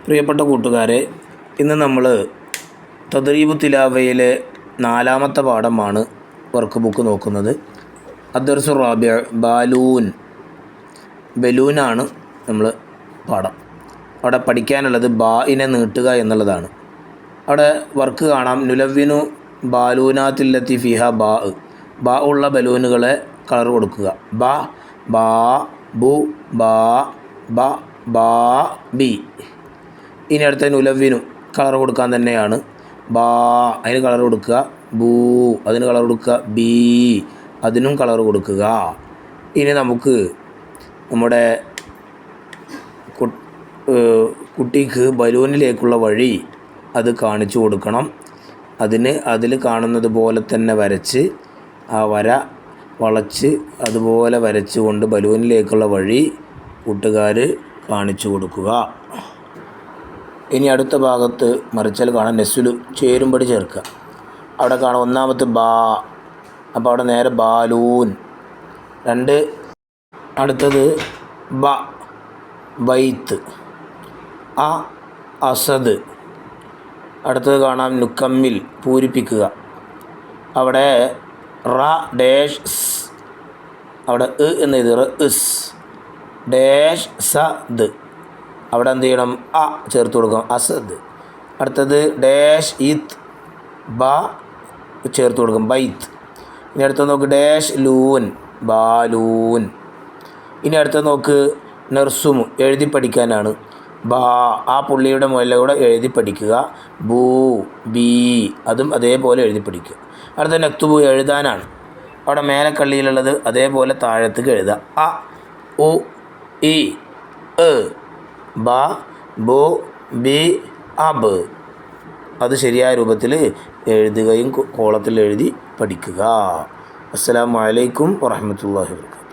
പ്രിയപ്പെട്ട കൂട്ടുകാരെ, ഇന്ന് നമ്മൾ തദ്രീബു തിലാവയിലെ 4ാമത്തെ പാഠമാണ് വർക്ക് ബുക്ക് നോക്കുന്നത്. അദ്ദർസു റാബിഅ ബലൂനാണ് നമ്മൾ പാഠം. അവിടെ പഠിക്കാനുള്ളത് ബാഇനെ നീട്ടുക എന്നുള്ളതാണ്. അവിടെ വർക്ക് കാണാം. നുലവ്വിനു ബാലൂനാത്തില്ലത്തി ഫിഹ ബാ ഉള്ള ബലൂനുകളെ കളർ കൊടുക്കുക. ബാ, ബു, ബാ, ബി. ഇനി അടുത്ത നുലവ്വിനു കളർ കൊടുക്കാൻ തന്നെയാണ്. ബാ അതിന് കളർ കൊടുക്കുക, ബൂ അതിന് കളർ കൊടുക്കുക, ബി അതിനും കളർ കൊടുക്കുക. ഇനി നമുക്ക് നമ്മുടെ കുട്ടിക്ക് ബലൂണിലേക്കുള്ള വഴി അത് കാണിച്ചു കൊടുക്കണം. അതിൽ കാണുന്നത് പോലെ തന്നെ വരച്ച് ആ വര വളച്ച് അതുപോലെ വരച്ചുകൊണ്ട് ബലൂണിലേക്കുള്ള വഴി കൂട്ടുകാർ കാണിച്ചു കൊടുക്കുക. ഇനി അടുത്ത ഭാഗത്ത് മറിച്ചാൽ കാണാൻ നെസ്സുലു ചേരുംപടി ചേർക്കുക. അവിടെ കാണാം 1ാമത്തെ ബാ, അപ്പോൾ അവിടെ നേരെ ബാലൂൻ. 2 അടുത്തത് ബൈത്ത്, അസദ്. അടുത്തത് കാണാം നുക്കമ്മിൽ പൂരിപ്പിക്കുക. അവിടെ ഡാഷ് അവിടെ എന്ന് എഴുതുക, ഡാഷ് സദ്. അവിടെ എന്ത് ചെയ്യണം, ചേർത്ത് കൊടുക്കണം, അസദ്. അടുത്തത് ഡാഷ് ചേർത്ത് കൊടുക്കും, ബൈത്ത്. ഇനി അടുത്തത് നോക്ക് ഡാഷ് ലൂൻ, ബാലൂൻ. ഇനി അടുത്തത് നോക്ക് നെർസുമു, എഴുതി പഠിക്കാനാണ്. ആ പുള്ളിയുടെ മുകളിലൂടെ എഴുതി പഠിക്കുക. ബൂ, ബി അതും അതേപോലെ എഴുതി പഠിക്കുക. അടുത്ത നക്തുബു, എഴുതാനാണ്. അവിടെ മേലക്കള്ളിയിലുള്ളത് അതേപോലെ താഴത്തേക്ക് എഴുതുക. ഉ, ഇ, ബു, ബി, അബ്. അത് ശരിയായ രൂപത്തിൽ എഴുതുകയും കോളത്തിൽ എഴുതി പഠിക്കുക. അസ്സലാമു അലൈക്കും വറഹ്മത്തുള്ളാഹി വബറകാതുഹു.